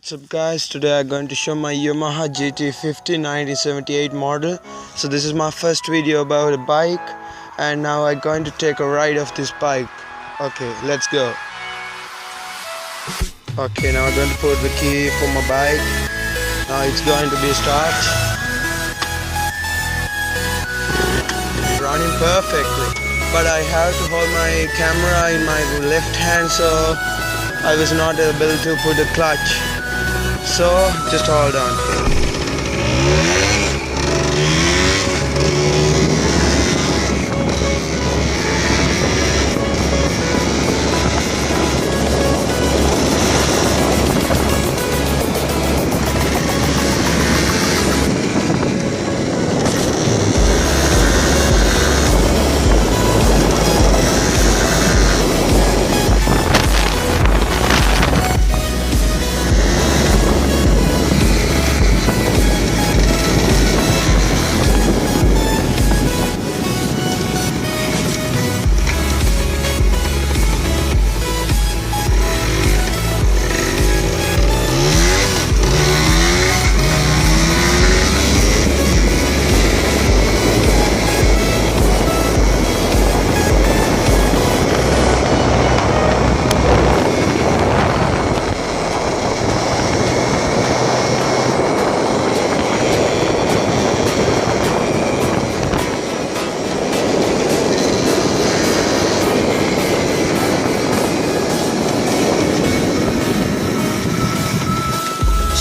What's up guys, today I'm going to show my Yamaha GT50 1978 model. So this is my first video about a bike, and now I'm going to take a ride of this bike. Okay, let's go. Okay, now I'm going to put the key for my bike. Now it's going to be start. Running perfectly, but I have to hold my camera in my left hand, so I was not able to put a clutch. So just hold on.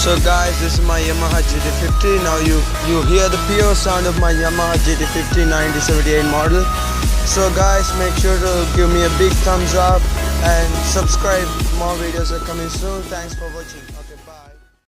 So guys, this is my Yamaha GT50. Now you hear the pure sound of my Yamaha GT50 1978 model. So guys, make sure to give me a big thumbs up and subscribe. More videos are coming soon. Thanks for watching.